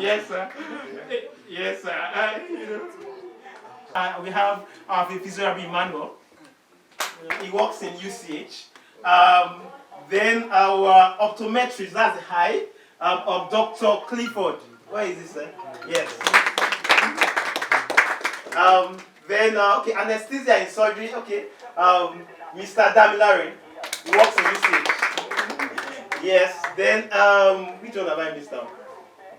Yes, sir. Yes, sir. We have our physiotherapy Emmanuel. He works in UCH. Then our optometrist, that's the high, of Dr. Clifford. Where is this, sir? Yes. Then, okay, anesthesia and surgery, okay. Mr. Damilare, he works in UCH. Yes, then, which one have I missed out?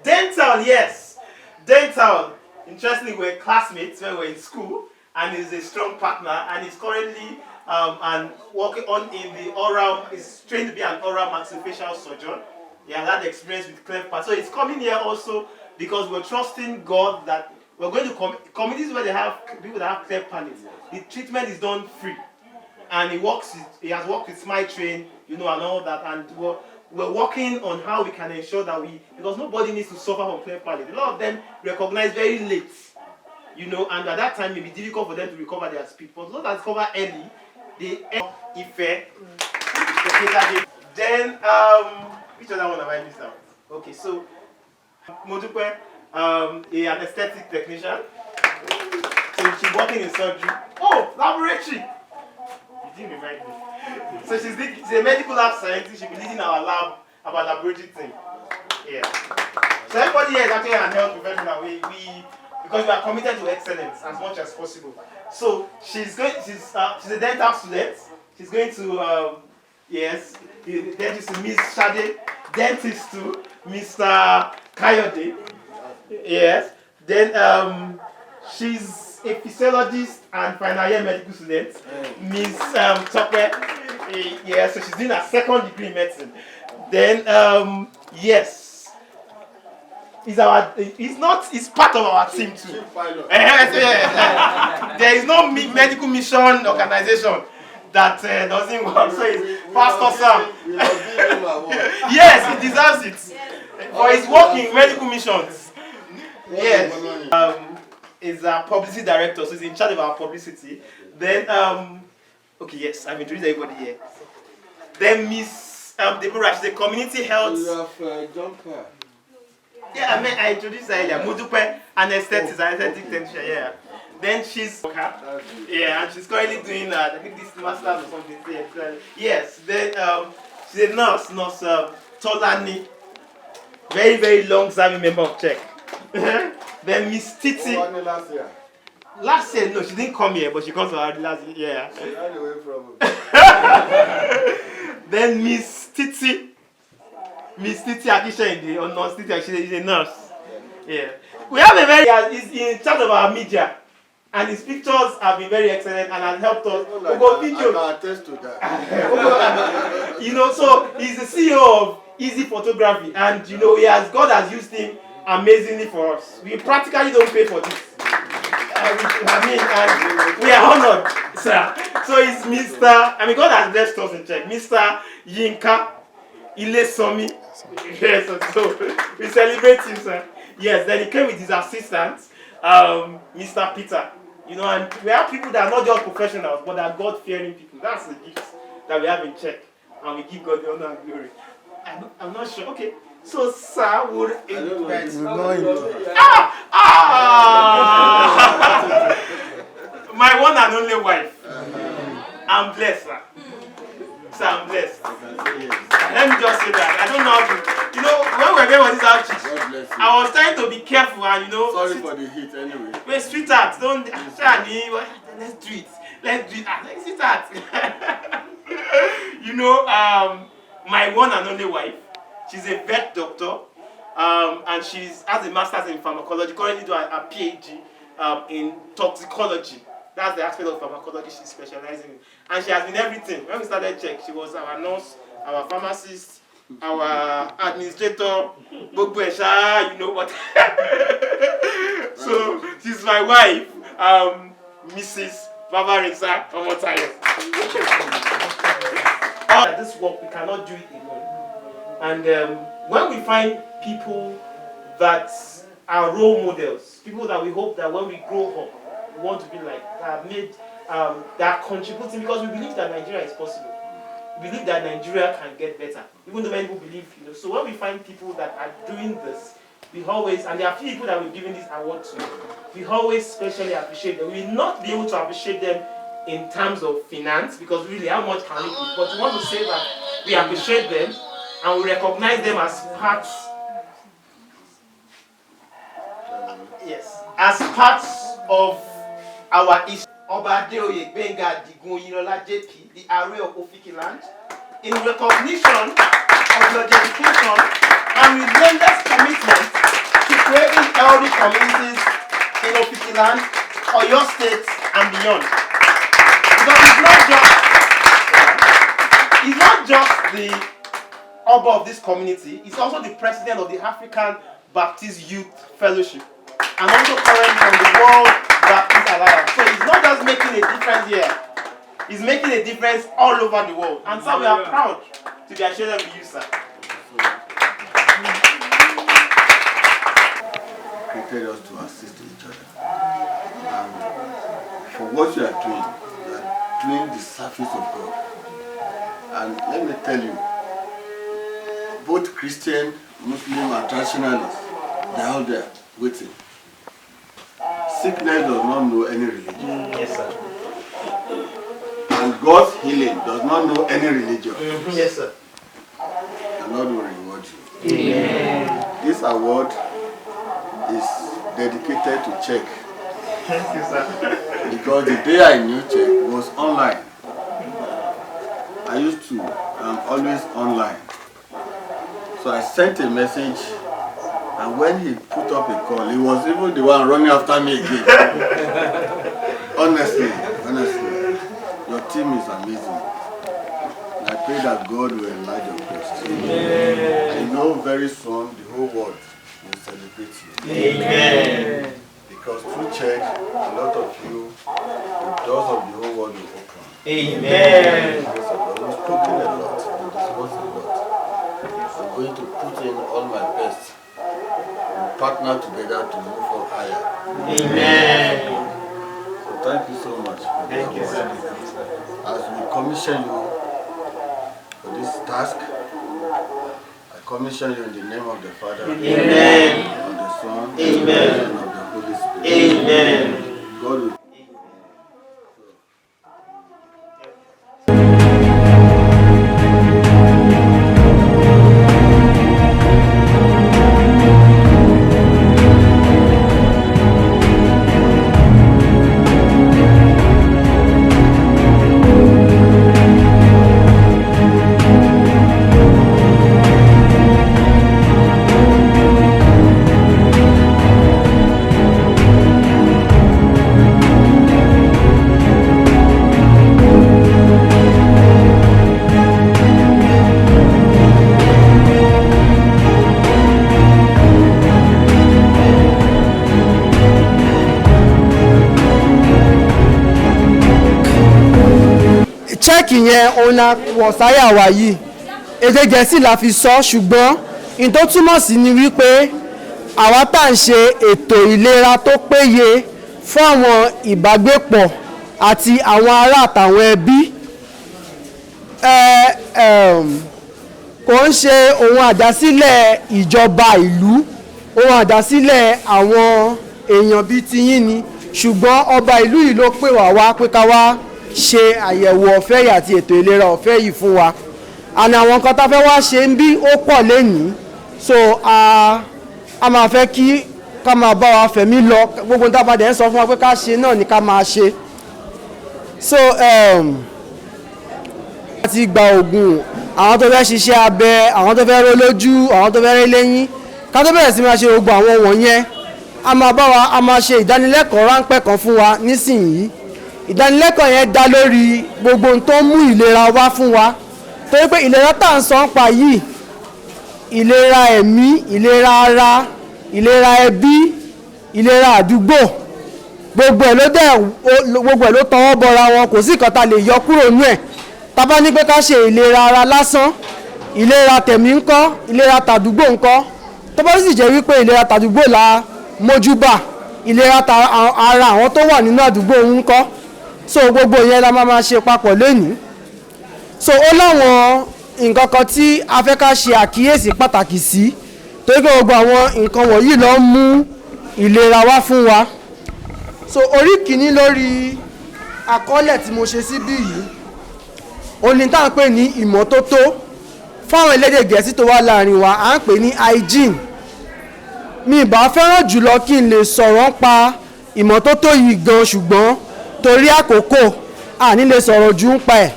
Dental, yes. Dental. Interestingly, we're classmates when we're in school, and he's a strong partner, and he's currently and working on in the oral, he's trained to be an oral maxillofacial surgeon. He has had experience with cleft palate. So he's coming here also because we're trusting God that we're going to communities where they have people that have cleft palate. The treatment is done free. And he has worked with Smile Train, you know, and all that, and we're working on how we can ensure that because nobody needs to suffer from cleft palate. A lot of them recognize very late, you know, and at that time it may be difficult for them to recover their speech. But those that discover early, they effect. Then which other one have I missed out? Okay, so Modupe, an aesthetic technician. So she's working in surgery. Oh, laboratory! You didn't remind me. So she's a medical lab scientist. She'll be leading our lab, our laboratory team. Yeah. So everybody here is actually an health professional. Because we are committed to excellence as much as possible. So she's a dental student. She's going to yes, dentist to Miss Shade, dentist to Mr. Kayode. Yes. Then she's a physiologist and final year medical student, Miss Tope. Yes, so she's doing her second degree in medicine. Then yes. It's part of our team too. There is no medical mission organization that doesn't work. So it's Pastor Sam. Yes, he deserves it. For his work in medical missions. Yes. Is our publicity director, so he's in charge of our publicity. Then okay, yes, I've introduced everybody here. Then Miss Deborah, she's a community health. You have John Kerr. Yeah, I introduced her earlier. Mudupe, anesthetic technician, yeah. Then she's and she's currently doing I think this master's or something. Yes. Then she's a nurse Tolani, very very long-serving member of Czech. Then Miss Titi. Last year. Last year, no, she didn't come here, but she comes to our last year. Yeah. She ran away from Then Miss Titi. Miss Titi Akishende, or Nurse Titi, she's a nurse. Yeah. We have he's in charge of our media, and his pictures have been very excellent and has helped us. I can attest to that. You know, so he's the CEO of Easy Photography, and you know, God has used him amazingly for us. We practically don't pay for this. And we are honored, sir. So it's God has blessed us in Czech. Mr. Yinka Ilesomi. Yes, so we celebrate him, sir. Yes, then he came with his assistant, Mr. Peter. You know, and we have people that are not just professionals, but are God-fearing people. That's the gift that we have in Czech. And we give God the honor and glory. I'm not sure. Okay. So, sir, would my one and only wife. I'm blessed, sir. So I'm blessed. Let me just say that. I don't know how to. You know, when we were going on this outreach, I was trying to be careful and, you know. Sorry for the heat anyway. Wait, sweetheart, don't. Let's do it. Let's do it. Sweetheart. you know, my one and only wife. She's a vet doctor, and she has a master's in pharmacology. Currently doing a PhD in toxicology. That's the aspect of pharmacology she's specializing in. And she has been everything. When we started check, she was our nurse, our pharmacist, our administrator, you know what. So she's my wife, Mrs. Babarisa Omotayo. This work, we cannot do it alone. And when we find people that are role models, people that we hope that when we grow up, we want to be like, that are contributing, because we believe that Nigeria is possible. We believe that Nigeria can get better, even though many people believe, you know. So when we find people that are doing this, we always, and there are few people that we're giving this award to, we always specially appreciate them. We will not be able to appreciate them in terms of finance, because really, how much can we give? But we want to say that we appreciate them and we recognize them as parts, as parts of our history. Oba Adeoye Gbenga Adigun Oyinlola JP, the Ààrẹ of Ofikiland, in recognition of your dedication and relentless commitment to creating healthy communities in Ofikiland, Oyo State, and beyond. Because it's not just the Oba of this community, he's also the president of the African Baptist Youth Fellowship, and also current from the World Baptist Alliance. So he's not just making a difference here, he's making a difference all over the world. And so we are proud to be associated with you, sir. Created us to assist each other. And for what you are doing the service of God. And let me tell you, both Christian, Muslim, and traditionalists, they are out there waiting. Sickness does not know any religion. Yes, sir. And God's healing does not know any religion. Yes, sir. The Lord will reward you. Amen. This award is dedicated to Czech. Thank you, sir. Because the day I knew Czech was online. I'm always online. So I sent a message, and when he put up a call, he was even the one running after me again. Honestly, your team is amazing. And I pray that God will enlarge your coast. I know very soon the whole world will celebrate you. Amen. Because through church, a lot of you, the doors of the whole world will open. Amen. We've spoken a lot, we've discussed a lot. I'm going to put in all my best. We'll partner together to move on higher. Amen. So thank you so much. Thank you, sir. As we commission you for this task, I commission you in the name of the Father, Amen. of the Son, Amen. and of the Holy Spirit. Amen. God will. chẹ́ẹ̀kì yẹn ọ̀nà wọ̀sáyà wà yìí èdè gẹ̀ẹ́sì la fi sọ ṣùgbọ́n in tó túmọ̀ sí ni wípé àwa tá à ń ṣe ètò ìlera tó péye fún àwọn ìbágbépọ̀ àti àwọn ará àtàwọn ẹbí kò ń ṣe ohun àdásílẹ̀ ìjọba ìlú ohun àdásílẹ̀ àwọn èèyàn bíi tiyín ni ṣùgbọ́n ọba ìlú yìí ló pè wá wá pé ká wá ṣe àyẹ̀wò ọ̀fẹ́ yìí àti ètò ìlera ọ̀fẹ́ yìí fún wa àná àwọn nǹkan tá a fẹ́ wá ṣe ń bí ó pọ̀ lénìí so a máa fẹ́ kí ká máa bá wa fẹ̀mí lọ gbogbo tá a bá dẹ̀ ń sọ fún wa pé ká ṣe náà ni ká máa ṣe so ti gba oògùn àwọn tó fẹ́ ṣiṣẹ́ abẹ àwọn tó fẹ́ ró lójú àwọn tó fẹ́ rí lẹ́yìn ká tó bẹ̀rẹ̀ sí máa ṣe gbogbo àwọn wọ̀nyẹn a máa ṣe ìdánilẹ́kọ̀ọ́ ráńpẹ́ kan fún wa nísìnyí ìdánilẹ́kọ̀ọ́ yẹn dá lórí gbogbo ohun tó ń mú ìlera wá fún wa torí pé ìlera tá à ń sọ ń pa yìí ìlera ẹ̀mí ìlera ara ìlera ẹbí ìlera àdúgbò gbogbo ẹ̀ ló tọwọ́ bọra wọn kò sí nǹkan tá lè yọ kúrò nú ẹ̀ tá bá ní pé ká ṣe ìlera ara lásán ìlera tẹ̀mí ńkọ́ ìlera tàdúgbò ńkọ́ tó bá sì jẹ́ wípé ìlera tàdúgbò la mójúbà ìlera ara àwọn tó wà nínú àdúgbò ńkọ́ so gbogbo yẹn la máa ṣe papọ̀ lónìí so ó láwọn nǹkan kan tí a fẹ́ ká ṣe àkíyèsí pàtàkì sí torí pé gbogbo àwọn nǹkan wọ̀nyí ló ń mú ìlera wá fún wa so orí kìíní lórí àkọọ́lẹ̀ tí mo ṣe síbí yìí òní tá à ń pè ní ìmọ́tótó fáwọn elédè gẹ̀ẹ́sì tó wà láàrin wa à ń pè ní hygiene mi ìbá fẹ́ràn jùlọ kí n lè sọ̀rọ̀ pa ìmọ́tótó yìí gan ṣùgbọ́n torí àkókò a ní lè sọ̀rọ̀ jù ń pa ẹ̀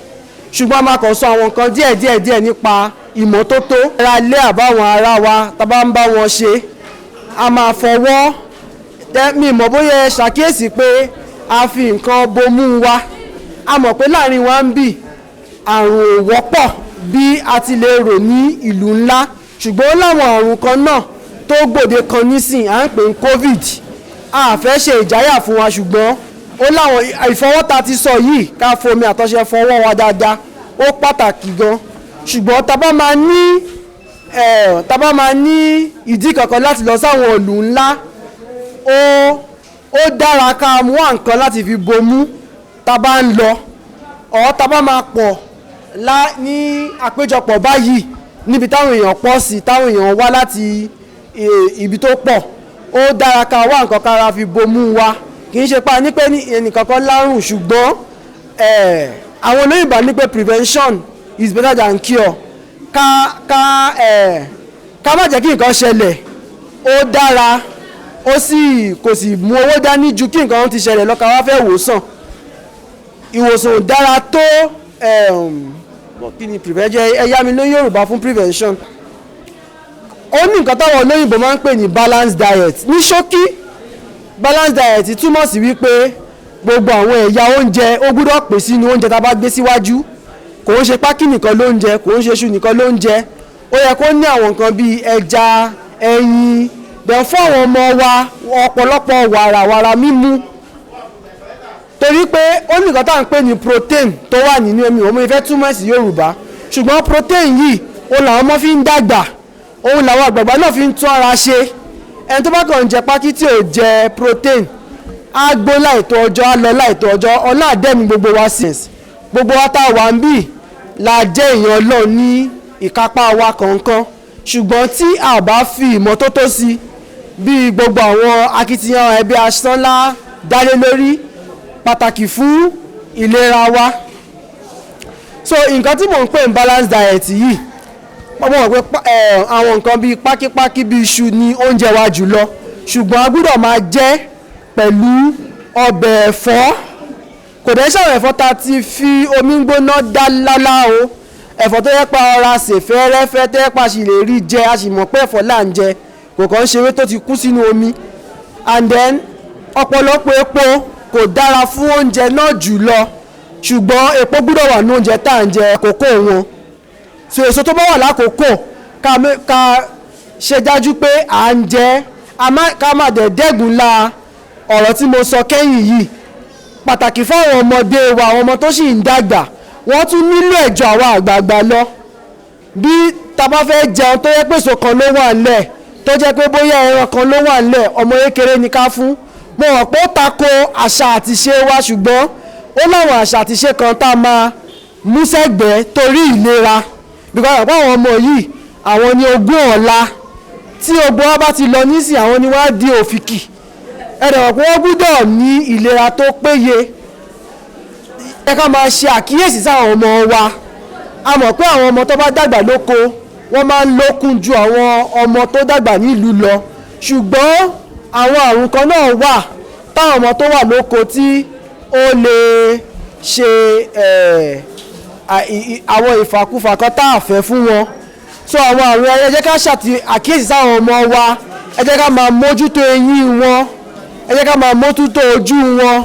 ṣùgbọ́n a máa kàn sọ àwọn nǹkan díẹ̀ nípa ìmọ́tótó ara lé àbáwọn ará wa tá bá ń bá wọn ṣe a máa fọwọ́ mi mọ̀ bóyá ẹ ṣàkíyèsí pé a fi nǹkan bomú wa a mọ̀ pé láàrin wa ń bì àrùn ò wọ́pọ̀ bí a ti lè rò ní ìlú ńlá ṣùgbọ́n ó láwọn àrùn kan náà tó gbòde kan nísìn à ń pè ní covid a fẹ́ ṣe ìjáyà fún wa ṣùgbọ́n ó láwọn ìfọwọ́ta ti sọ yìí ká fomi àtọṣẹ fọwọ́ wa dáadáa ó pàtàkì gan ṣùgbọ́n tá bá máa ní ìdí kankan láti lọ sáwọn ìlú ńlá ó dára ká mú nǹkan láti fi bomú tá bá ń lọ tá bá máa pọ̀ ní àpéjọpọ̀ báyìí níbi táwọn èèyàn pọ̀ sí táwọn èèyàn wá láti ibi tó pọ̀ ó dára ká wá nǹkan kára fi bomú wa kì í ṣe pa ní pé ní ẹnìkankan lárùn ṣùgbọ́n àwọn olóyìnbá ní pé prevention is better than cure ká má jẹ́ kí nǹkan ṣẹlẹ̀ ó dára ó sì kò sì mú owó dání ju kí nǹkan ti ṣẹlẹ̀ lọ́ka wá fẹ́ wòsàn ìwòsàn ò dára tó kí ni prevention ẹ̀yà mi ló Yorùbá fún prevention ó ní nǹkan táwọn olóyìnbó máa ń pè ní balanced diet ní ṣókí balanced diet túmọ̀ sí wípé gbogbo àwọn ẹ̀yà oúnjẹ ó gbúdọ̀ pè sínú oúnjẹ tá a bá gbé síwájú kò ń ṣe pákí nìkan ló ń jẹ kò ń ṣe iṣu nìkan ló ń jẹ ó yẹ kó ní àwọn nǹkan bíi ẹja ẹyin bẹ̀ fún àwọn ọmọ wa ọ̀pọ̀lọpọ̀ wàràwàrà mímu torí pé ó ní nǹkan tá à ń pè ní protein tó wà nínú omi òun ìfẹ́ túmọ̀ sí Yorùbá ṣùgbọ́n protein yìí òun làwọn ọmọ fi ń dàgbà òun làwọn àgbààgbà náà fi ń tún ara ṣe ẹni tó bá kàn ń jẹ pákí tí ò jẹ protein á gbó láìtó ọjọ́ á lọ láìtó ọjọ́ ọlá àdẹ́mi gbogbo wa sí gbogbo wa tá a wà ń bì la jẹ́ èèyàn Ọlọ́run ní ìkápá wa kọ̀ọ̀kan ṣùgbọ́n tí a bá fi ìmọ́tótó sí bí gbogbo àwọn akitiyan ẹbí asánlá dálé lórí pàtàkì fún ìlera wa so nǹkan tí mò ń pè ní balanced diet yìí wọ́n mọ̀ pé àwọn nǹkan bíi pákípákí bíi iṣu ni oúnjẹ wa jùlọ ṣùgbọ́n a gbọ́dọ̀ máa jẹ pẹ̀lú ọbẹ̀ ẹ̀fọ́ kò dẹ́ sọ̀rọ̀ ẹ̀fọ́ ta ti fi omi gbóná dá lálá o ẹ̀fọ́ tó yẹ pa ọra sè fẹ́rẹ́fẹ́ tó yẹ pa sì lè rí jẹ a sì mọ̀ pé ẹ̀fọ́ là ń jẹ kò kàn ń ṣeré tó ti kú sínú omi and then ọ̀pọ̀lọpọ̀ epo kò dára fún oúnjẹ náà jùlọ ṣùgbọ́n epo gbọ́dọ̀ wà ní oúnjẹ tá à ń jẹ àkókò wọn so èso tó bá wà lákòókò ká ṣe dájú pé à ń jẹ ká má dẹ̀ dẹ́gun la ọ̀rọ̀ tí mo sọ kẹ́yìn yìí pàtàkì fáwọn ọmọdé wa àwọn ọmọ tó sì ń dàgbà wọ́n tún nílò ẹ̀jọ̀ àwọn àgbààgbà lọ bí ta bá fẹ́ jẹun tó yẹ pé èso kan ló wà ńlẹ̀ tó jẹ́ pé bóyá ẹran kan ló wà ńlẹ̀ ọmọ kékeré ni ká fún mo rò pé ó tako àṣà àti ṣe wa ṣùgbọ́n ó láwọn àṣà àti ṣe kan tá a máa mú sẹ́gbẹ̀ẹ́ torí ìlera because àpá àwọn ọmọ yìí àwọn ni ogún ọ̀la tí ogun wa bá ti lọ nísìn àwọn ni wọ́n á di òfìkì ẹ̀rọ pé wọ́n gbọ́dọ̀ ní ìlera tó péye ẹ ká máa ṣe àkíyèsí sáwọn ọmọ wa a mọ̀ pé àwọn ọmọ tó bá dàgbà lóko wọ́n máa ń lókun ju àwọn ọmọ tó dàgbà nílùú lọ ṣùgbọ́n àwọn àrùn kan náà wà táwọn ọmọ tó wà lóko tí ó lè ṣe àwọn ìfàkúfà kan tá a fẹ́ fún wọn. So àwọn àrùn ẹ jẹ́ ká àkíyèsí sáwọn ọmọ wa, ẹ jẹ́ ká máa mójútó eyín wọn, ẹ jẹ́ ká máa mójútó ojú wọn.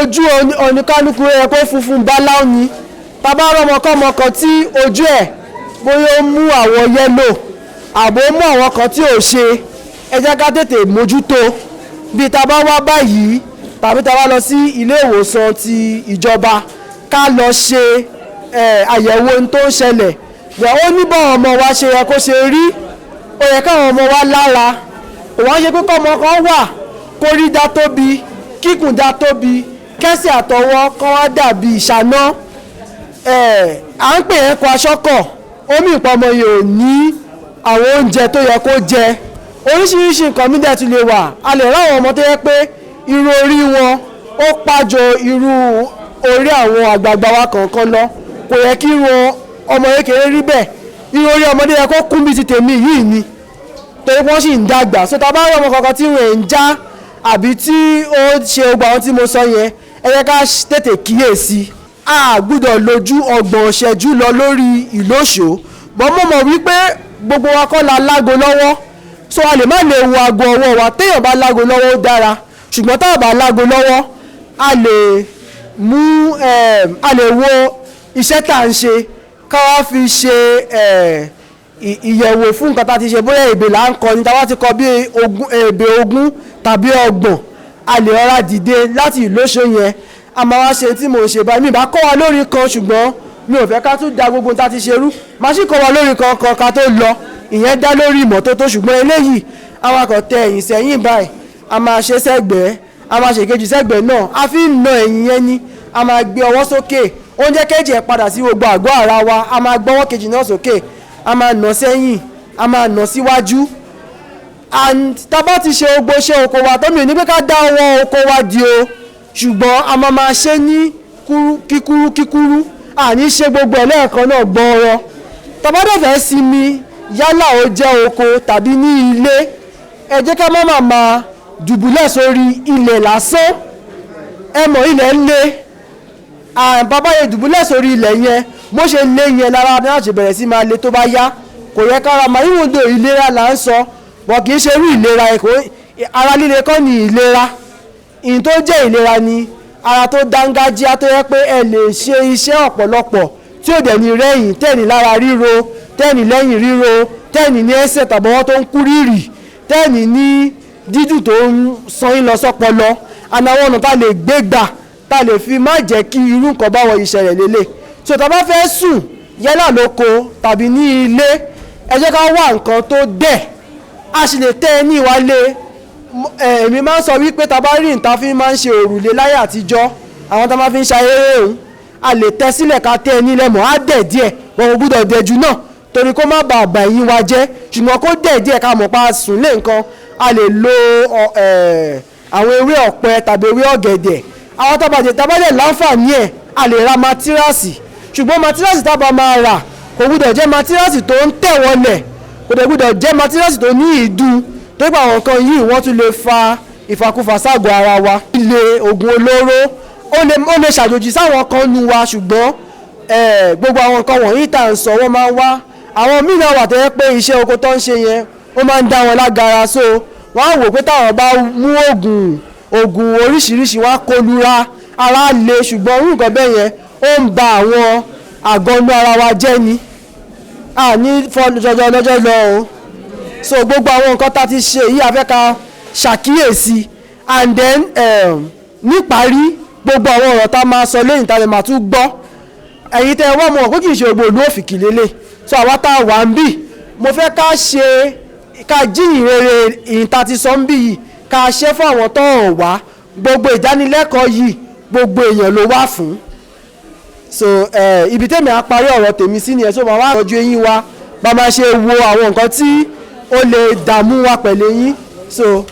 Ojú oníkálukú ẹ kó funfun báláú ni. Bàbá ọmọkọ́mọ kan tí ojú ẹ̀ bóyá ó mú àwọ̀ yẹ́lò àbò mú àwọn kan tí ò ṣe, ẹ jẹ́ ká tètè mójútó. Bí ta bá wá báyìí tàbí ta bá lọ sí ilé ìwòsàn ti ìjọba ká lọ ṣe àyẹ̀wò ohun tó ń ṣẹlẹ̀. Ó ní báwọn ọmọ wa ṣe yẹ kó ṣe rí, ó yẹ káwọn ọmọ wa lára. Òwọ́n ṣe pé kọ́mọ kan wà kó rí dá tóbi, kíkùn dá tóbi, kẹ́sẹ̀ àtọwọ́ kan wá dàbí ìṣáná. À ń pè é kó aṣọ́kọ̀, omi ìpamọ́ yìí ò ní àwọn oúnjẹ tó yẹ kó jẹ. Oríṣiríṣi nǹkan mi dẹ̀ tún lè wà. A lè ráwọn ọmọ tó yẹ pé irú orí wọn ó pàjọ irú orí àwọn àgbààgbà wa kọ̀ọ̀kan lọ. Kò yẹ kí irú ọmọ kékeré rí bẹ́ẹ̀. Irú orí ọmọdé yẹ kó kún bí ti tèmi yìí ni, torí wọ́n sì ń dàgbà. So tá a bá rí ọmọ kankan tí wọ́n ń já àbí tí ó ṣe gbogbo àwọn tí mo sọ yẹn, ẹ jẹ́ ká tètè kíyèsí. A gbọ́dọ̀ lójú 30 ìṣẹ́jú lọ lórí ìlóṣò. Bọ́n mo mọ̀ wípé gbogbo wa kọ́ la lágo lọ́wọ́, so a lè má lè wo aago ọwọ́ wa. Téèyàn bá lágo lọ́wọ́ ó dára, ṣùgbọ́n tá a bá lágo lọ́wọ́ a lè wo iṣẹ́ tá à ń ṣe ká wá fi ṣe ìyẹ̀wò fún nǹkan tá a ti ṣe. Bóyá èbè là ń kọ ní, tá a bá ti kọ bí èbè 20 tàbí 30, a lè rọra dìde láti ìlóṣò yẹn. A máa wá ṣe tí mo ṣe báyìí. Mi bá kọ́ wa lórí kan, ṣùgbọ́n mi ò fẹ́ ká tún da gbogbo tá a ti ṣe rú. Má sì kọ́ wa lórí kan ká tó lọ. Ìyẹn dá lórí ìmọ́tótó, ṣùgbọ́n eléyìí awakọ̀ tẹ ẹ̀yìn sẹ́yìn báyìí, a máa ṣe sẹ́gbẹ̀ẹ́, a máa ṣe kejì sẹ́gbẹ̀ẹ́ náà. A fi ń na ẹ̀yìn yẹn ni, a máa gbé ọwọ́ sókè, oúnjẹ kejì ẹ̀ padà sí gbogbo àgọ́ ara wa. A máa gbọ́wọ́ kejì náà sókè, a máa nà sẹ́yìn, a máa nà síwájú. And tá a bá ti ṣe gbogbo iṣẹ́ oko wa tó mi ò ní pé ká dá ọwọ́ oko wa di o, ṣùgbọ́n a máa ṣe ní kíkúrú. Àní ṣe gbogbo ẹ̀ lẹ́ẹ̀kan náà gbọ́ọ̀rọ̀. Tá a bá dẹ̀ fẹ́ sinmi, yálà ó jẹ́ oko tàbí ní ilé, ẹ jẹ́ ká máa dùbúlẹ̀ sórí ilẹ̀ lásán. Ẹ mọ̀ ilẹ̀ ń lé, bàbá yẹn dùbúlẹ̀ sórí ilẹ̀ yẹn, bó ṣe lé yẹn lára ní àti bẹ̀rẹ̀ sí máa lé tó bá yá. Kò yẹ kára máa ìwọ̀n dò ìlera là ń sọ, bọ̀ kì í ṣe irú ìlera ẹ̀kọ́. Ara líle kọ́ ni ìlera. Ìyìn tó jẹ́ ìlera ni ara tó dángájíá, tó yẹ pé ẹ lè ṣe iṣẹ́ ọ̀pọ̀lọpọ̀ tí ò dẹ̀ ní rẹ́yìn, tẹ́ẹ̀ní lára ríro, tẹ́ẹ̀ní lẹ́yìn ríro, tẹ́ẹ̀ní ní ẹsẹ̀ tàbọ̀wọ́ tó ń kú rírì, tẹ́ẹ̀ní ní dídùn tó ń san yín lọ sọ́pọlọ. Àwọn ọ̀nà tá a lè gbé gbà tá a lè fi má jẹ́ kí irú nǹkan báwọn ìṣẹ̀lẹ̀ lélẹ̀. So tá a bá fẹ́ sùn yálà lóko tàbí ní ilé, ẹ jẹ́ ká wá nǹkan tó dẹ̀. A sì lè tẹ́ ẹ ní ìwálé. Èmi máa ń sọ wípé tá a bá rí nǹkan fi máa ń ṣe òrùlé láyé àtijọ́, àwọn tá a máa fi ń ṣayẹyẹ òun, a lè tẹ́ sílẹ̀ ká tẹ́ ẹ nílẹ̀ mọ́, á dẹ̀ díẹ̀, wọn ò gbúdọ̀ dẹ̀ jù náà torí kó má bàa bà ẹ̀yìn wa jẹ́, ṣùgbọ́n kó dẹ̀ díẹ̀ ká mọ̀ pa sùn lé nǹkan. A lè lo àwọn ewé ọ̀pẹ tàbí ewé ọ̀gẹ̀dẹ̀. Àwọn tábàdẹ̀ láǹfààní ẹ̀, a lè ra matirasi, ṣùgbọ́n matirasi tá a bá máa rà kò gbúdọ̀ jẹ́ matirasi tó ń tẹ̀ wọlẹ̀, kò dẹ̀ gbúdọ̀ jẹ́ matirasi tó ní ìdun, tó gbà àwọn nǹkan yìí wọ́n tún lè fa ìfàkúfà ságọ́ ara wa. Ilé oògùn olóró ó lè ṣàjòjì sáwọn kan nu wa, ṣùgbọ́n gbogbo àwọn nǹkan wọ̀nyí tá à ń sọ wọ́n máa ń wá. Àwọn mìíràn wà tó yẹ pé iṣẹ́ oko tó ń ṣe yẹn ó máa ń dá wọn lágara, so wọ́n á wò pé táwọn bá mú oògùn oríṣiríṣi wá kólura ara le, ṣùgbọ́n irú nǹkan bẹ́ẹ̀ yẹn ó ń ba àwọn àgọ́nú ara wa jẹ́ ni. Ní jọjọ lọ́jọ́ lọ o. So gbogbo àwọn nǹkan tá a ti ṣe yìí a fẹ́ ká ṣàkíyèsí. And then níparí, gbogbo àwọn ọ̀rọ̀ tá a máa sọ lẹ́yìn tá a lè máa tún gbọ́. Ẹ̀yin tẹ́ ẹ wọ́n mọ̀ pé kì í ṣe gbogbo ìlú òfìkì lélẹ̀. So àwa tá a wà ń bì, mo fẹ́ ká jíyìn rere ìyìn tá a ti sọ ń bì yìí, ká ṣe fún àwọn tó hàn wá. Gbogbo ìdánilẹ́kọ̀ọ́ yìí gbogbo èèyàn ló wà fún. So ibi tèmi á parí ọ̀rọ̀ tèmi sí ni ẹ̀, so máa wá tọ́jú eyín wa, bá máa ṣe wo àwọn nǹkan tí ó lè dààmú wa pẹ̀lú eyín. So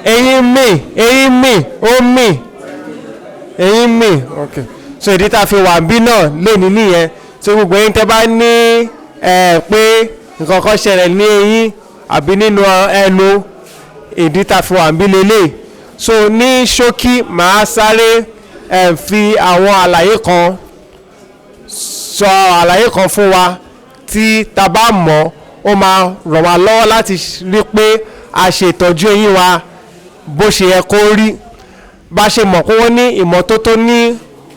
eyín mi ó mì, eyín mi. Okay. So ìdí tá a fi wà bí náà lè ní nìyẹn. So gbogbo eyín tẹ́ bá ní pé nǹkan kan ṣẹlẹ̀ ní eyín àbí nínú ẹnu, ìdí tá a fi wà bí lélẹ̀. So ní ṣókí màá sáré fi àwọn àlàyé kan sọ àlàyé kan fún wa tí ta bá mọ̀ ó máa ràn wá lọ́wọ́ láti rí pé a ṣe ìtọ́jú eyín wa bó ṣe yẹ kó rí. Bá ṣe mọ̀ pé wọ́n ní ìmọ́tótó ní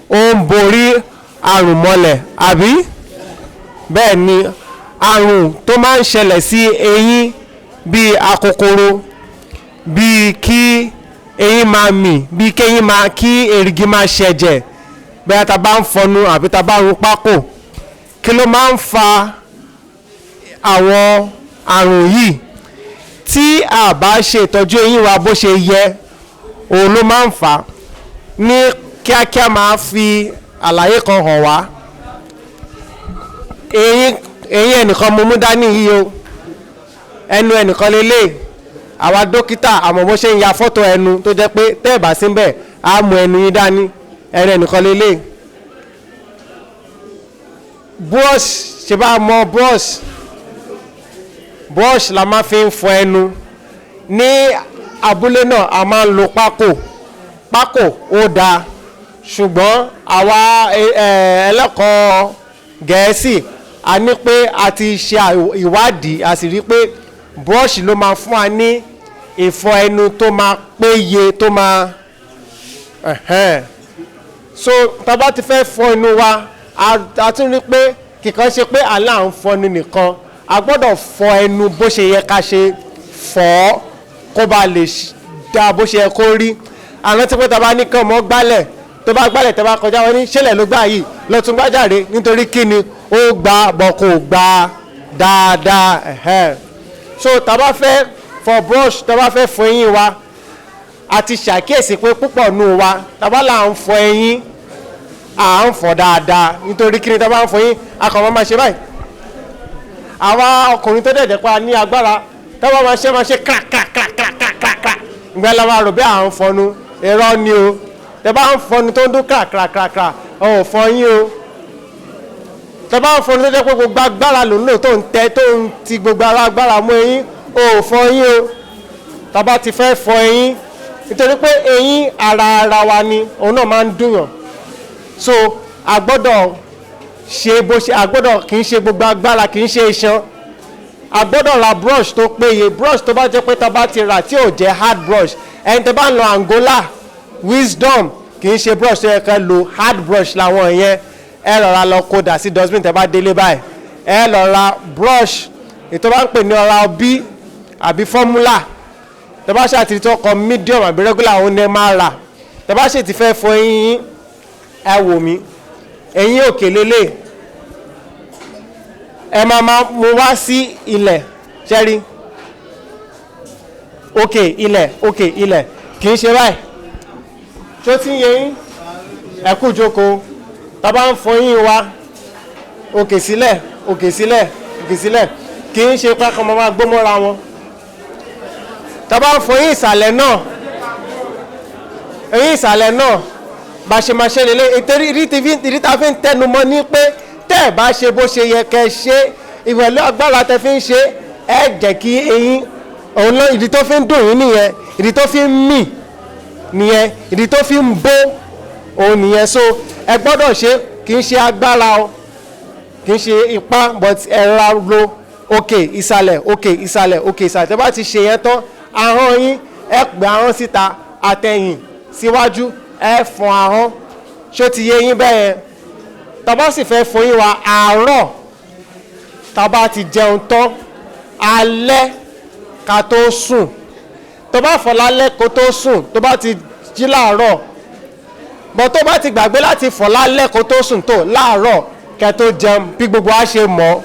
ó ń borí àrùn mọ́lẹ̀ àbí bẹ́ẹ̀ ni àrùn tó máa ń ṣẹlẹ̀ sí eyín bíi akokoro, bíi kí eyín máa mì, bíi kí èrìgì máa ṣẹ̀jẹ̀ bẹ́ẹ̀ ta bá ń fọnu àbí ta bá ń ru pákò. Kí ló máa ń fa àwọn àrùn yìí? Tí a bá ṣe ìtọ́jú eyín wa bó ṣe yẹ òun ló máa ń fà á. Ní kíákíá máa fi àlàyé kan hàn wá. Eyín ẹnìkan mo mú dání yìí o, ẹnu ẹnìkan lélẹ̀. Àwa dókítà àmọ́ bó ṣe ń ya fọ́tò ẹnu tó jẹ́ pé tẹ́ ẹ̀ bá sí bẹ́ẹ̀ á mú ẹnu yín dání, ẹnu ẹnìkan lélẹ̀. Brush, ṣe bá mọ brush la máa fi ń fọ ẹnu. Ní abúlé náà a máa ń lo pákò ó dáa, ṣùgbọ́n àwa ẹlẹ́kọ̀ọ́ Gẹ̀ẹ́sì a ní pé a ti ṣe ìwádìí a sì rí pé brush ló máa fún wa ní ìfọ ẹnu tó máa péye tó máa so tá bá ti fẹ́ fọ ẹnu wa a tún rí pé kìkan ṣe pé àlá ń fọnu nìkan, a gbọ́dọ̀ fọ ẹnu bó ṣe yẹ ká ṣe fọ̀ kó ba lè dá bó ṣe yẹ kó rí. Àwọn tí pé tá bá ní kàn mọ́ gbálẹ̀ tó bá gbálẹ̀ tó bá kọjá wọn ní ṣẹlẹ̀ ló gbá yìí lọ tún gbájáre nítorí kí ni ó gba bọ̀ kò gba dáadáa. So tá bá fẹ́ fọ brush tá bá fẹ́ fọ eyín wa a ti ṣàkíyèsí pé púpọ̀ nù wa tá bá là ń fọ eyín à ń fọ dáadáa nítorí kí ni tá bá ń fọ eyín a kàn máa ṣe báyìí. Àwa ọkùnrin tó dẹ̀dẹ̀ pa ní agbára tá bá máa ṣe kàkàkàkàkàkàkà ìgbà la máa rò bí à ń fọnu. Irọ́ ni o, tẹ bá ń fọnu tó ń dún kàkàkàkà ọ̀ fọ yín o. Tẹ bá ń fọnu tó jẹ́ pé gbogbo agbára ló ń lò tó ń tẹ tó ń ti gbogbo agbára mú eyín ò fọ yín o. Tá bá ti fẹ́ fọ eyín nítorí pé eyín ara wa ni òun náà máa ń dùnyàn, so a gbọ́dọ̀ ṣe bó ṣe a gbọ́dọ̀ kì í ṣe gbogbo agbára kì í ṣe iṣan. A gbọ́dọ̀ ra brush tó péye, brush tó bá jẹ́ pé tá bá ti rà tí ò jẹ́ hard brush. Ẹni tó bá ń lo Angola, Wisdom kì í ṣe brush tó yẹ ká lo hard brush làwọn yẹn. Ẹ lọ́ra lọ kó dà sí dustbin tẹ́ bá délé báyìí. Ẹ lọ ra brush ètò bá ń pè ní Oral-B àbí formula. Tẹ́ bá ṣàtìrí tó kọ medium àbí regular òun ni máa rà. Tẹ́ bá ṣe ti fẹ́ fọ eyín ẹ wò mí, eyín òkè lélẹ̀. Ẹ máa mú wá sí ilẹ̀ ṣẹ́rí òkè ilẹ̀ kì í ṣe báyìí tó ti ń yẹ yín ẹ̀kú jókòó. Tá bá ń fọ yín wa òkè sílẹ̀ kì í ṣe pé kọ́mọ máa gbómọ́ra wọn. Tá bá ń fọ yín ìsàlẹ̀ náà bá ṣe máa ṣe lélẹ̀ ìrí ta fi ń tẹnu mọ́ ní pé tẹ́ ẹ̀ bá ṣe bó ṣe yẹ kẹ́ ṣe ìwẹ̀lú agbára tẹ́ fi ń ṣe ẹ jẹ́ kí eyín òun náà ìdí tó fi ń dùn yín nìyẹn, ìdí tó fi ń mì nìyẹn, ìdí tó fi ń bó òun nìyẹn. So ẹ gbọ́dọ̀ ṣe kì í ṣe agbára o, kì í ṣe ipá, but ẹ ra lo òkè ìsàlẹ̀ tẹ́ bá ti ṣe yẹn tán ahọ́n yín ẹ pè ahọ́n síta àtẹ̀yìn síwájú ẹ fọn ahọ́n ṣó ti yé yín bẹ́ẹ̀ yẹn. Tá bá sì fẹ́ fọ yín wa àárọ̀ tá bá ti jẹun tán alẹ́ ká tó sùn. Tó bá fọ lálẹ́ kó tó sùn tó bá ti jí láàárọ̀, bọ́ tó bá ti gbàgbé láti fọ lálẹ́ kó tó sùn tó láàárọ̀ kẹ́ tó jẹun bí gbogbo á ṣe mọ̀.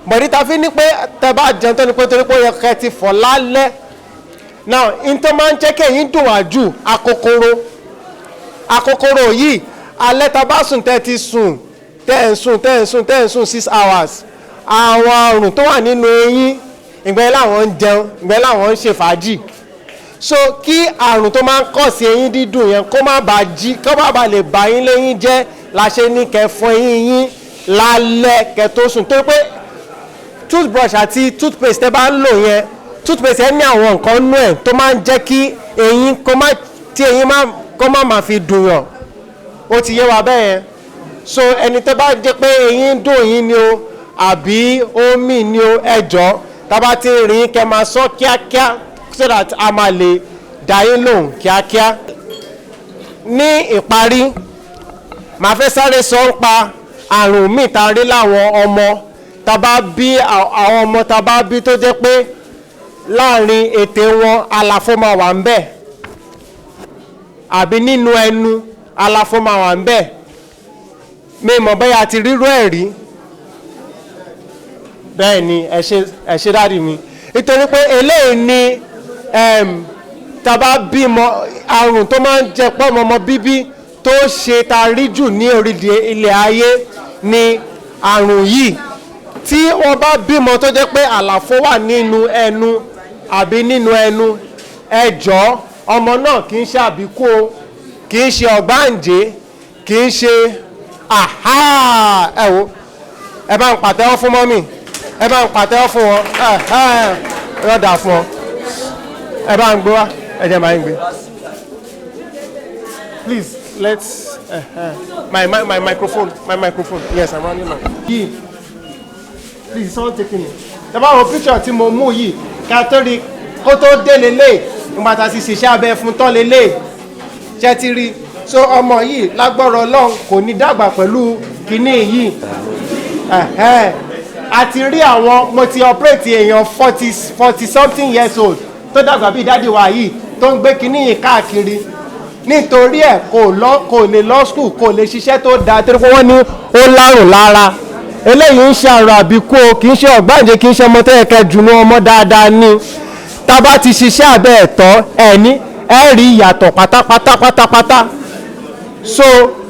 Bọ̀dí ta fi ní pé tẹ́ bá jẹun tó ní pé torí pé ó yẹ kẹ́ ti fọ lálẹ́. Now in tó máa ń jẹ́ kẹ́yìn dùn àjù akokoro yìí alẹ́ tá bá sùn tẹ́ ti sùn tẹ́ ń sùn 6 hours. Àwọn àrùn tó wà nínú eyín ìgbẹ́ láwọn ń jẹun ìgbẹ́ láwọn ń ṣe fàájì. So kí àrùn tó máa ń kọ̀ sí eyín dídùn yẹn kó má bàa lè bà yín léyín jẹ́ la ṣe ní kẹ́ fọ eyín yín lálẹ́ kẹ́ tó sùn. Tó pé toothbrush àti toothpaste tẹ́ bá ń lò yẹn, toothpaste yẹn ní àwọn nǹkan nú ẹ̀ tó máa ń jẹ́ kí eyín kó má fi dùn yàn. Ó ti yé wa bẹ́ẹ̀ yẹn. so ẹni tó bá jẹ́ pé eyín dùn yín ni o àbí omi ni o ẹjọ́ tábà ti rìn kẹ́ máa sọ kíákíá so that a máa lè dá yín lóhùn kíákíá. ní ìparí màá fẹ́ sáré sọ ń pa àrùn míì tá a rí láwọn ọmọ tàbá bí àwọn ọmọ tàbá bí tó jẹ́ pé láàrin ètè wọn àlàfo máa wà ń bẹ̀ àbí nínú ẹnu àlàfo máa wà ń bẹ̀ mi mọ̀ bẹ́ẹ̀ àti rírú ẹ̀ rí bẹ́ẹ̀ ni ẹ ṣe dáàdì mi nítorí pé eléyìí ni tàbá bímọ àrùn tó máa ń jẹ pọ́ ọmọ bíbí tó ṣe ta rí jù ní orílẹ̀ ilẹ̀ ayé ni àrùn yìí tí wọ́n bá bímọ tó jẹ́ pé àlàfo wà nínú ẹnu àbí nínú ẹnu ẹjọ́ ọmọ náà kì í ṣe àbíkú o kì í ṣe ọ̀gbáǹjẹ́ kì í ṣe ẹ wo ẹ bá ń pàtẹ́wọ́ fún mọ́mì ẹ bá ń pàtẹ́wọ́ fún wọn rọ́dà fún wọn ẹ bá ń gbé wá ẹ jẹ́ máa ń gbé please let's my microphone yes I'm running now yìí please someone taking it ẹ bá wo picture tí mo mú yìí ká tó rí kó tó dé lélẹ̀ nígbà tá a ti ṣiṣẹ́ abẹ fún tán lélẹ̀ ṣe ti rí so ọmọ yìí lágbọ́rọ̀ Ọlọ́run kò ní dàgbà pẹ̀lú kinní yìí a ti rí àwọn mo ti operate èèyàn 40 something years old tó dàgbà bíi dáàdì wa yìí tó ń gbé kinní yìí káàkiri nítorí ẹ̀ kò lè lọ school kò lè ṣiṣẹ́ tó dáa torí pé wọ́n ní ó lárùn lára eléyìí ń ṣe àrùn àbíkú o kì í ṣe ọ̀gbáǹjẹ́ kì í ṣe ọmọ tó yẹ kẹ́ jùlọ ọmọ dáadáa ní tá a bá ti ṣiṣẹ́ abẹ́ ẹ̀tọ́ ẹ̀ní ẹ̀ rí ìyàtọ̀ pátápátá so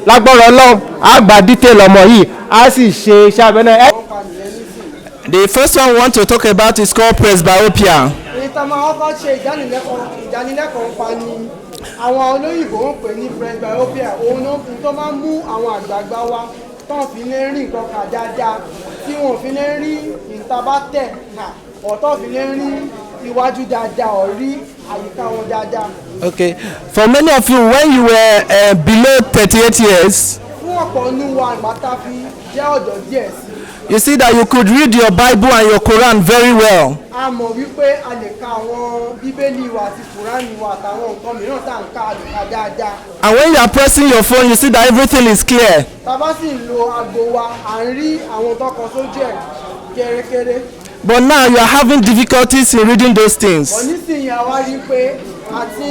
lágbọ́rọ̀ Ọlọ́run àgbà detail ọmọ yìí a sì ṣe iṣẹ́ abẹ́ náà. The first one we want to talk about is called presbyopia. ìtàmà ọkọ̀ ṣe ìdánilẹ́kọ̀ọ́ pa ni àwọn olóyìnbó ń pè ní presbyopia òun tó máa ń mú àwọn àgbààgbà wa tán fi lè rí nǹkan kà dáadáa tí wọn fi lè rí ìtabátẹ̀ kà ọ̀tọ̀ fi lè rí iwájú dáadáa ọ̀ rí àyíká wọn dáadáa. Okay, for many of you when you were below 38 years. fún ọ̀pọ̀ inú wa ìgbàta fi jẹ́ ọ̀dọ́ díẹ̀ sí. You see that you could read your Bible and your Quran very well. a mọ̀ wípé a lè ka àwọn bíbélì wa àti kùránì wa àtàwọn nǹkan mìíràn tá à ń ká a lè ka dáadáa. And when you are pressing your phone you see that everything is clear. tàbá sì ń lo aago wa à ń rí àwọn tọkọ sójú ẹ̀ kéré-kéré. But now you are having difficulties in reading those things. onísìnyí àwa rí i pé àti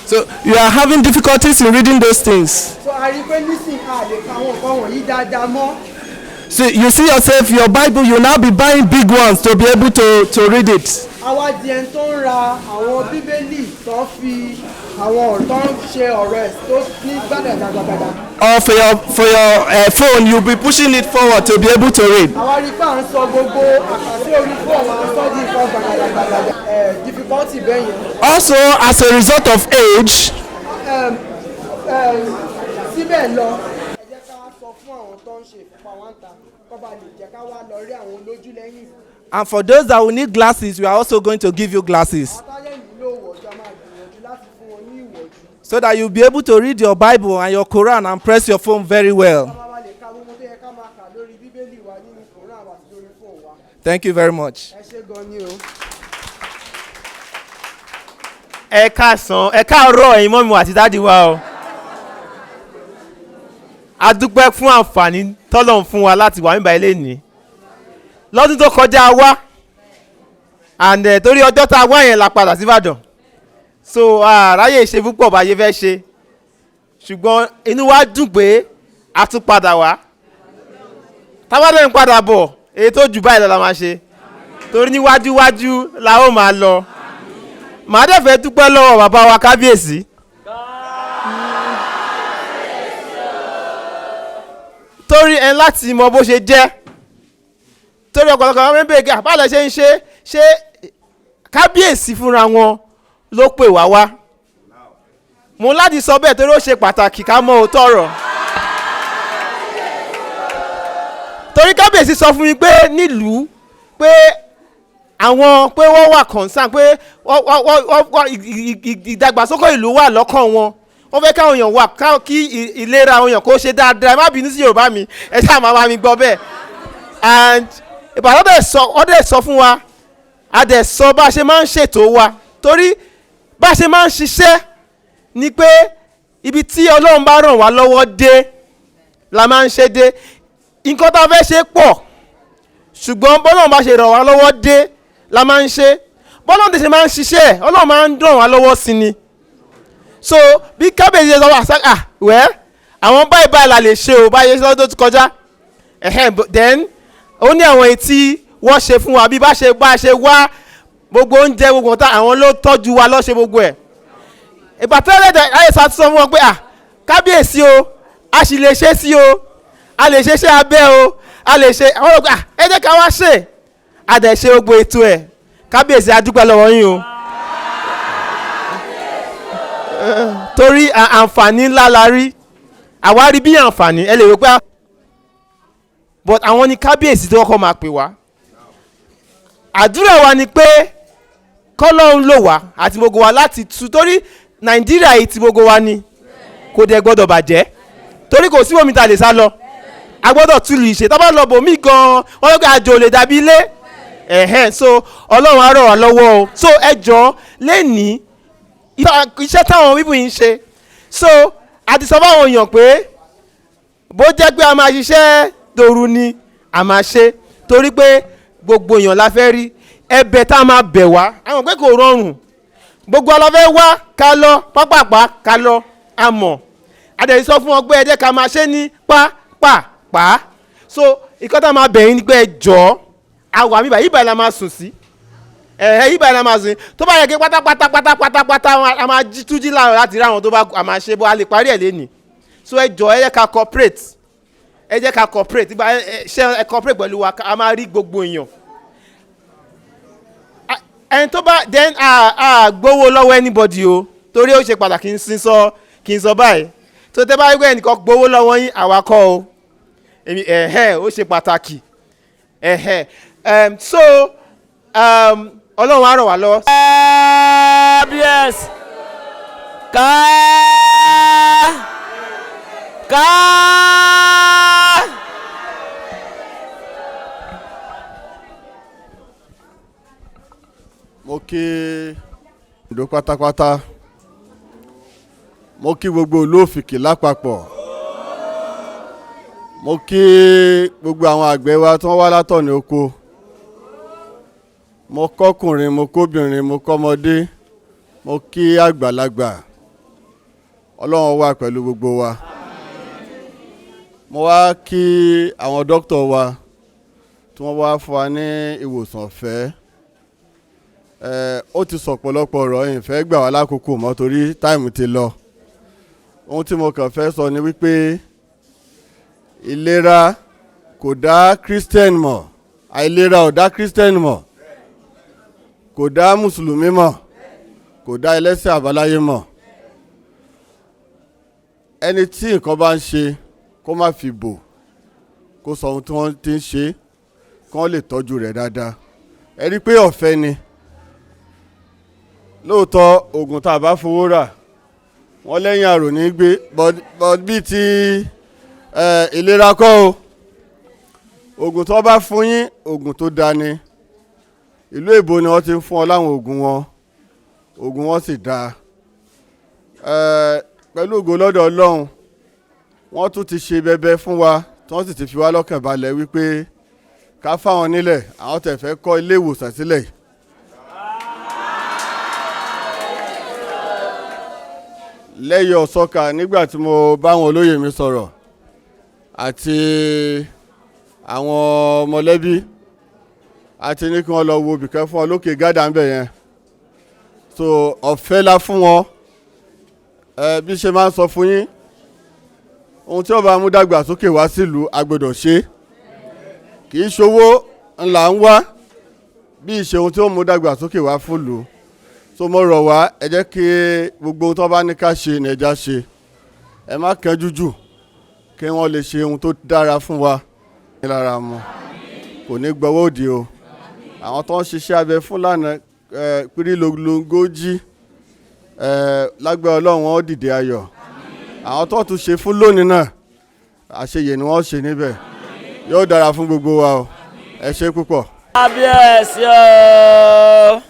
So you are having difficulties in reading those things. so a rí i pé nísìnyí a lè ka àwọn nǹkan wọ̀nyí dáadáa mọ́. So you see yourself your Bible you now be buying big ones to be able to read it. àwa di ẹni tó ń ra àwọn bíbélì tó fi àwọn ọ̀tọ́ ń ṣe ọ̀rọ̀ ẹ̀ tó ní gbàdàgbàdàgbàdà. Or for your phone you be pushing it forward to be able to read. àwa rí i pé à ń sọ gbogbo àkàtì orí fóònù à ń sọ di nǹkan gbàdàgbàdàgbà difficulty bẹ́ẹ̀ yẹn. Also as a result of age. síbẹ̀ lọ ẹ jẹ́ ká sọ fún àwọn tó ń ṣe ìfúnpá wọn ta kó ba lè jẹ́ ká wá lọ rí àwọn olójú lẹ́yìn. And for those that will need glasses we are also going to give you glasses. àwọn táyà nílò ìwọ̀jú a máa gbìyànjú láti fún wọn ní ìwọ̀jú. So that you'll be able to read your Bible and your Quran and press your phone very well. káwa lè ka gbogbo tó yẹ ká máa kà lórí bíbélì wa nínú kòrán àti lórí fóònù wa. Thank you very much. ẹ ṣé gan ni o. ẹ káàsán ẹ káàárọ̀ ẹ̀yin mọ́mí wa àti dáàdì wa o. a dúpẹ́ fún àǹfààní tọ́lọ̀ ń fún wa láti wà níbàá ilé ní. lọ́dún tó kọjá wá and torí ọjọ́ tá a wá yẹn la padà sí Ìbàdàn so àráyè ṣe púpọ̀ báyé fẹ́ ṣe ṣùgbọ́n inú wa dùn pé a tún padà wá tábàdàn ń padà bọ̀ èyí tó jù báyìí lọ la máa ṣe torí níwájúwájú la ó máa lọ màá dẹ̀ fẹ́ dúpẹ́ lọ́wọ́ bàbá wa kábíyèsí. torí ẹ láti mọ bó ṣe jẹ́ torí ọ̀pọ̀lọpọ̀ àwọn mẹ́bẹ̀ẹ́ gà báwo lẹ ṣe ń ṣe kábíyèsí fúnra wọn ló pè wá wá mo láti sọ bẹ́ẹ̀ torí ó ṣe pàtàkì ká mọ òótọ́ ọ̀rọ̀ torí kábíyèsí sọ fún mi pé nílùú pé àwọn pé wọ́n wà concern pé ìdàgbàsókè ìlú wà lọ́kàn wọn, wọ́n fẹ́ káwọn èèyàn wà kí ìlera àwọn èèyàn kó ṣe dáadáa. Ẹ má bínú sí Yorùbá mi, ẹ ṣáà máa mi gbọ́ bẹ́ẹ̀. And ìbàdàn ọdẹ sọ fún wa, a dẹ̀ sọ bá a ṣe máa ń ṣètò wa, torí bá a ṣe máa ń ṣiṣẹ́ ni pé ibi tí Ọlọ́run bá ràn wá lọ́wọ́ dé la máa ń ṣe dé. Nǹkan tá a fẹ́ ṣe pọ̀, ṣùgbọ́n bọ́lọ́run bá ṣe ràn wá lọ́wọ́ dé la máa ń ṣe. Bọ́lọ́run tẹ̀sí máa ń ṣiṣẹ́, Ọlọ́run máa ń ràn wá lọ́wọ́ sí ni. So bí kábíyèsí ṣe sọ wà sáà wẹ́ àwọn báyìí la lè ṣe o, báyìí ṣe tó ti kọjá. Then ó ní àwọn etí wọ́n ṣe fún wa bí bá ṣe wá gbogbo oúnjẹ gbogbo ọ̀tá, àwọn ló tọ́jú wa lọ́ṣẹ́ gbogbo ẹ̀. Ìgbà tẹ́lẹ̀ ayé sá sọ fún wọn pé kábíyèsí o, a sì lè ṣe sí o, a lè ṣe ṣe abẹ́ o, a lè ṣe àwọn ọ̀gá ẹ jẹ́ ká wá ṣe àdẹ̀ ṣe gbogbo ètò ẹ̀. Kábíyèsí a dúpẹ́ lọ́wọ́ yín o. Torí àǹfààní ńlá la rí, àwa rí bí àǹfààní, ẹ lè rò pé but àwọn ni kábíyèsí tó kọ́kọ́ máa pè wá. Àdúrà wa ni pé kọ́lọ́run lò wá àti gbogbo wa láti tú, torí Nàìjíríà yìí ti gbogbo wa ni, kò dẹ̀ gbọ́dọ̀ bàjẹ́, torí kò sí omi ta lè sá lọ, a gbọ́dọ̀ tún lè ṣe. Tá bá lọ bò mí gan-an wọ́n lọ́gbà àjò lè dàbí ilé. So Ọlọ́run á ràn wá lọ́wọ́ o. So ẹ jọ̀ọ́ lẹ́nìí iṣẹ́ táwọn bíbù yìí ń ṣe, so a ti sọ fáwọn èèyàn pé bó jẹ́ pé a máa ṣiṣẹ́ dòru ni a máa ṣe, torí pé gbogbo èèyàn la fẹ́ rí. Ẹ̀bẹ̀ tá a máa bẹ̀ wá, àwọn pé kò rọrùn, gbogbo ọlọ́fẹ́ wá ká lọ pápápá ká lọ àmọ́ adẹ̀yìn sọ fún wọn pé ẹ jẹ́ ká máa ṣe ní pápápá. So ìkọ́ tá a máa bẹ̀ yín ni pé ẹ jọ̀ọ́ àwa mi báyìí la máa sùn sí, yìí báyìí la máa sùn. Tó bá yẹ kí pátápátá a máa tújí láàrọ̀ láti rí àwọn tó bá a máa ṣe bó a lè parí ẹ̀ lẹ́nìí. So ẹ jọ̀ọ́ ẹ jẹ́ ká cooperate, ẹ jẹ́ ká cooperate, ṣe ẹ cooperate pẹ̀lú wa, a máa rí gbogbo èèyàn. Ẹni tó bá then gbowó lọ́wọ́ anybody o, torí ó ṣe pàtàkì kí n sọ báyìí. tó tẹ́ bá rí pé ẹnìkan gbowó lọ́wọ́ yín àwa kọ́ o ó ṣe pàtàkì so ọlọ́run á ràn wá lọ́wọ́. kábíyèsí mo kí ìdó pátápátá, mo kí gbogbo ìlú Òfìkì lápapọ̀, mo kí gbogbo àwọn àgbẹ̀ wa tó wá látọ̀nà oko, mo kọ́kùnrin, mo kóbìnrin, mo kọ́mọdé, mo kí àgbàlagbà. Ọlọ́run wà pẹ̀lú gbogbo wa. Mo wá kí àwọn dókítà wa tí wọ́n wá fún wa ní ìwòsàn ọ̀fẹ́. Ó ti sọ ọ̀pọ̀lọpọ̀ ọ̀rọ̀, ìfẹ́ gbà wá lákòókò mọ́ torí táìmù ti lọ. Ohun tí mo kàn fẹ́ sọ ni wípé ìlera kò dá Christian mọ̀, àìlera ò dá Christian mọ̀, kò dá Mùsùlùmí mọ̀, kò dá ẹlẹ́sìn àbáláyé mọ̀. Ẹni tí nǹkan bá ń ṣe kó má fi bò, kó sọ ohun tí wọ́n ti ń ṣe kí wọ́n lè tọ́jú rẹ̀ dáadáa. Ẹ rí pé ọ̀fẹ́ ni. Lóòótọ́ oògùn tá a bá fowó rà wọ́n lẹ́yìn àrò ní gbé, but bíi ti ìlera kọ́ o. Oògùn tó bá fún yín oògùn tó dáa ni. Ìlú èbó ni wọ́n ti ń fún ọ láwọn oògùn wọn sì dáa. Pẹ̀lú ògo lọ́dọ̀ Ọlọ́run wọ́n tún ti ṣe bẹbẹ fún wa tí wọ́n sì ti fi wá lọ́kàn balẹ̀ wípé ká fáwọn nílẹ̀, àwọn tẹ̀ fẹ́ kọ́ ilé ìwòsàn sílẹ̀. Lẹ́yìn ọ̀sọ́ka nígbà tí mo bá àwọn olóyè mi sọ̀rọ̀ àti àwọn mọ̀lẹ́bí àti ní kí wọ́n lọ wo ibìkan fún ọ lókè gádà ń bẹ̀ yẹn, so ọ̀fẹ́ la fún wọn. Bí ṣe máa ń sọ fún yín, ohun tí ó bá mú dàgbàsókè wá sílùú a gbọ́dọ̀ ṣe, kì í ṣowó ńlá ń wá bí ìṣe ohun tí ó mú dàgbàsókè wá fúlùú. So mo rọ̀ wá, ẹ jẹ́ kí gbogbo ohun tó bá ní ká ṣe ní ẹja ṣe, ẹ má kánjú jù kí wọ́n lè ṣe ohun tó dára fún wa ní lára mu, kò ní gbọ́wọ́ òdì o. àwọn tó ń ṣiṣẹ́ abẹ fún lánàá pírílógójì lágbára Ọlọ́run wọn ó dìde ayọ̀. Àwọn tó tún ṣe fún lónìí náà àṣeyẹ ni wọ́n ṣe níbẹ̀. Yóò dára fún gbogbo wa o. Ẹ ṣé púpọ̀. Kábíyèsí o.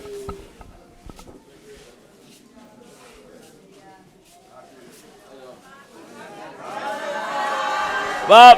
Bob.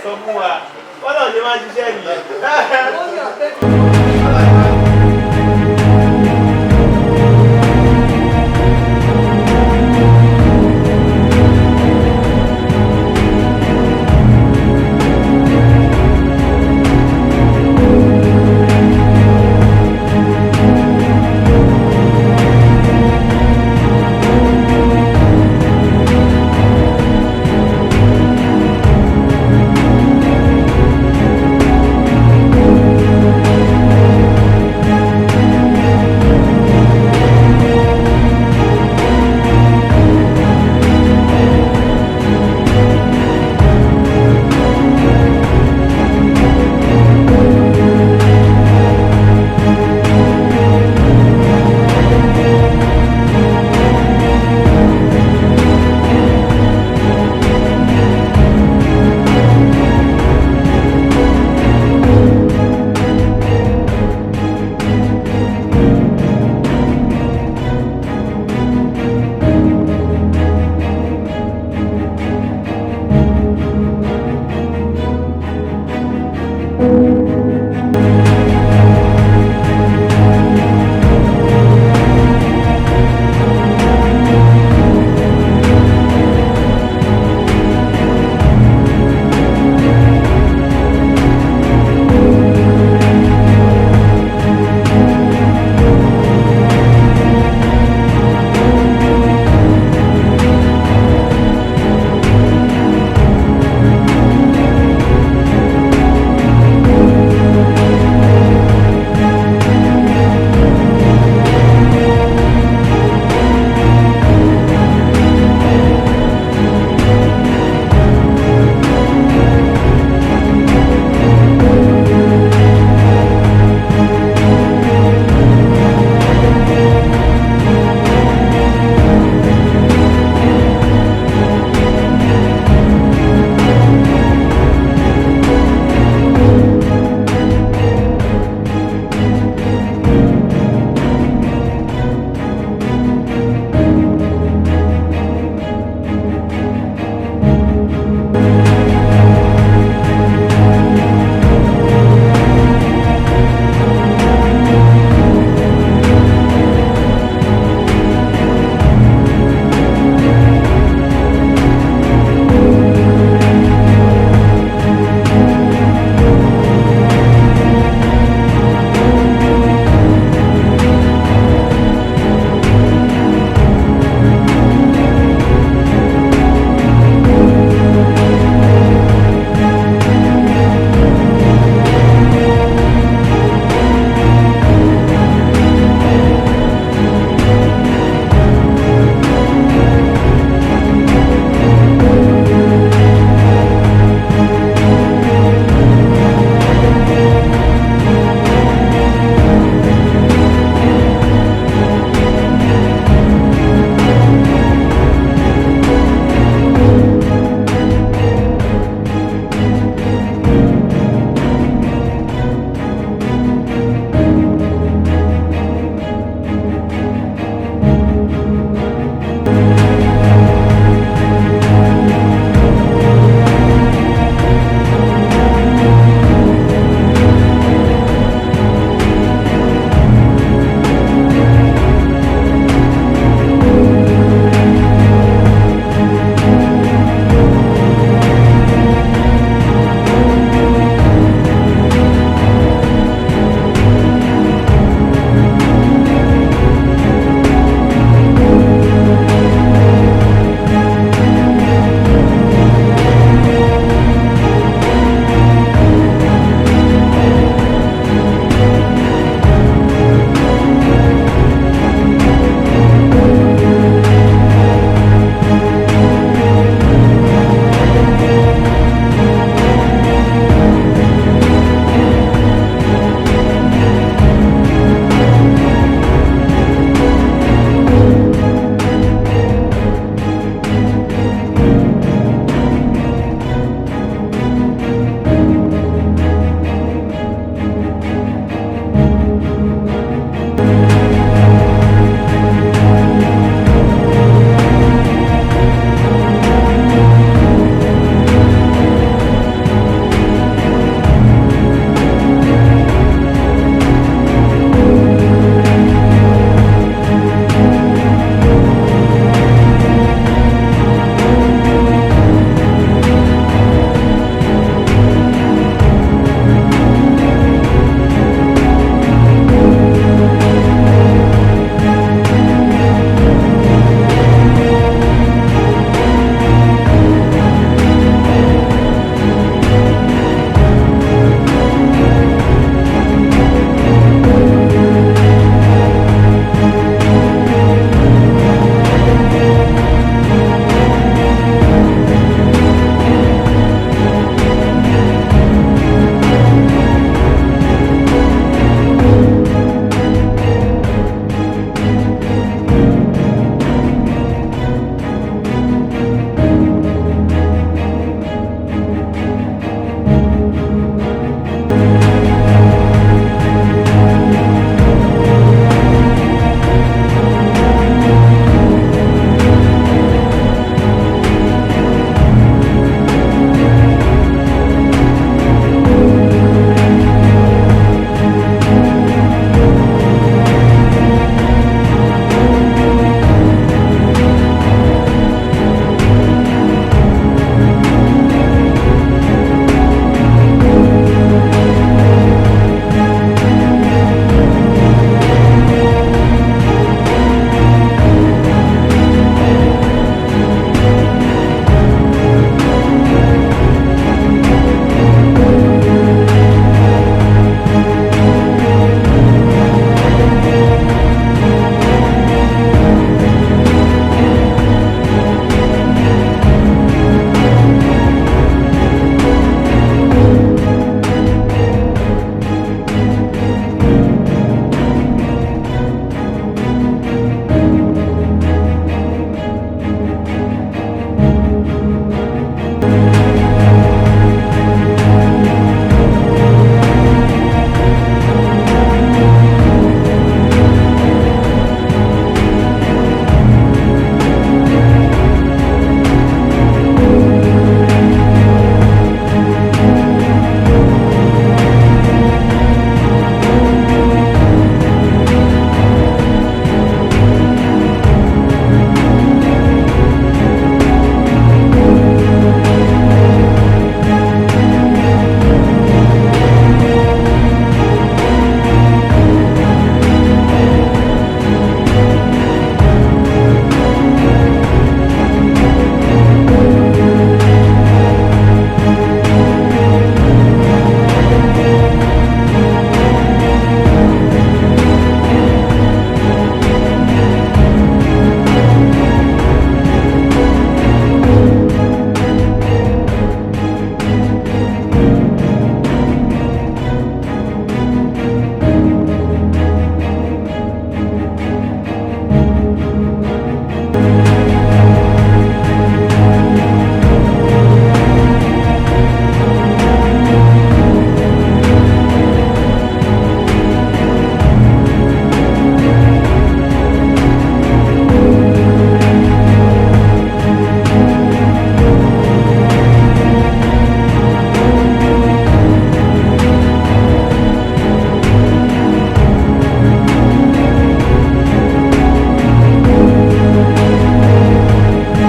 Sọ fún wa, wọ́n náà ṣe máa ṣiṣẹ́ nìyẹn.